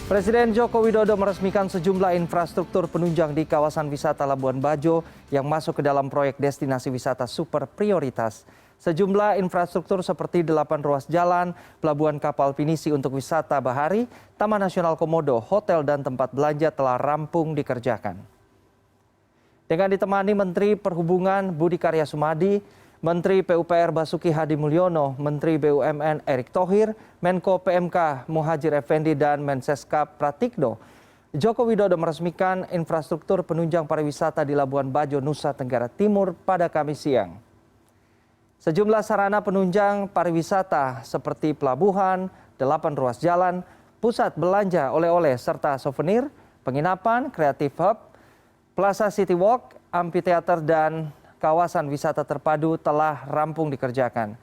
Presiden Joko Widodo meresmikan sejumlah infrastruktur penunjang di kawasan wisata Labuan Bajo yang masuk ke dalam proyek destinasi wisata super prioritas. Sejumlah infrastruktur seperti 8 ruas jalan, pelabuhan kapal pinisi untuk wisata bahari, Taman Nasional Komodo, hotel dan tempat belanja telah rampung dikerjakan. Dengan ditemani Menteri Perhubungan Budi Karya Sumadi, Menteri PUPR Basuki Hadi Mulyono, Menteri BUMN Erick Thohir, Menko PMK Muhadjir Effendi dan Menseskap Pratikno, Joko Widodo meresmikan infrastruktur penunjang pariwisata di Labuan Bajo, Nusa Tenggara Timur pada Kamis siang. Sejumlah sarana penunjang pariwisata seperti pelabuhan, 8 ruas jalan, pusat belanja oleh-oleh serta souvenir, penginapan, creative hub, Plaza City Walk, amphitheater dan kawasan wisata terpadu telah rampung dikerjakan.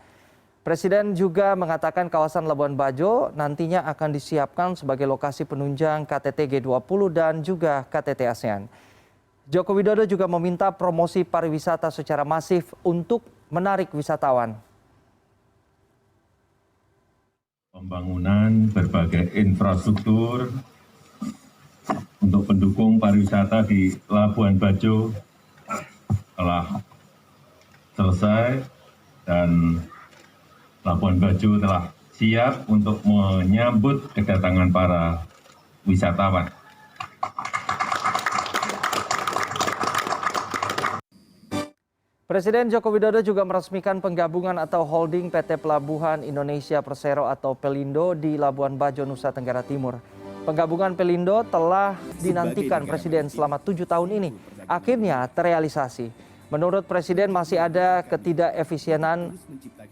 Presiden juga mengatakan kawasan Labuan Bajo nantinya akan disiapkan sebagai lokasi penunjang KTT G20 dan juga KTT ASEAN. Joko Widodo juga meminta promosi pariwisata secara masif untuk menarik wisatawan. Pembangunan berbagai infrastruktur untuk pendukung pariwisata di Labuan Bajo telah selesai dan Labuan Bajo telah siap untuk menyambut kedatangan para wisatawan. Presiden Joko Widodo juga meresmikan penggabungan atau holding PT Pelabuhan Indonesia Persero atau Pelindo di Labuan Bajo, Nusa Tenggara Timur. Penggabungan Pelindo telah dinantikan Presiden selama 7 tahun ini. Akhirnya terrealisasi. Menurut Presiden masih ada ketidakefisienan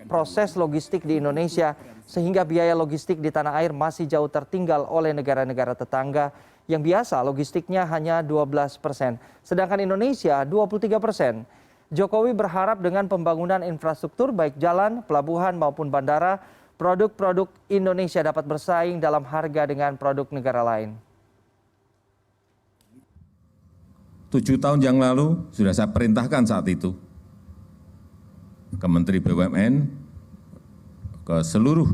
proses logistik di Indonesia sehingga biaya logistik di tanah air masih jauh tertinggal oleh negara-negara tetangga yang biasa logistiknya hanya 12%, sedangkan Indonesia 23%. Jokowi berharap dengan pembangunan infrastruktur baik jalan, pelabuhan maupun bandara, produk-produk Indonesia dapat bersaing dalam harga dengan produk negara lain. 7 tahun yang lalu sudah saya perintahkan saat itu ke Menteri BUMN, ke seluruh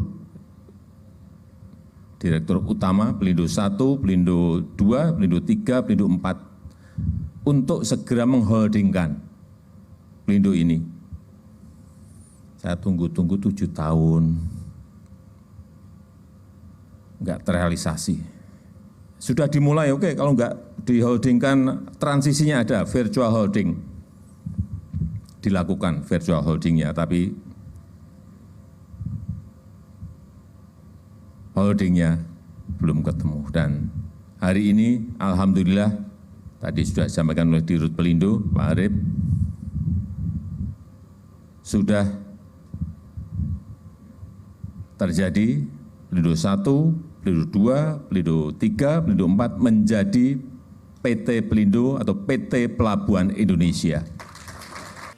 Direktur Utama Pelindo 1, Pelindo 2, Pelindo 3, Pelindo 4 untuk segera mengholdingkan Pelindo ini. Saya tunggu-tunggu 7 tahun, enggak terrealisasi. Sudah dimulai, oke, kalau enggak diholdingkan, transisinya ada, virtual holding. Dilakukan virtual holdingnya, tapi holdingnya belum ketemu. Dan hari ini, alhamdulillah, tadi sudah disampaikan oleh Dirut Pelindo, Pak Arif, sudah terjadi Pelindo 1, Pelindo 2, Pelindo 3, Pelindo 4 menjadi PT Pelindo atau PT Pelabuhan Indonesia.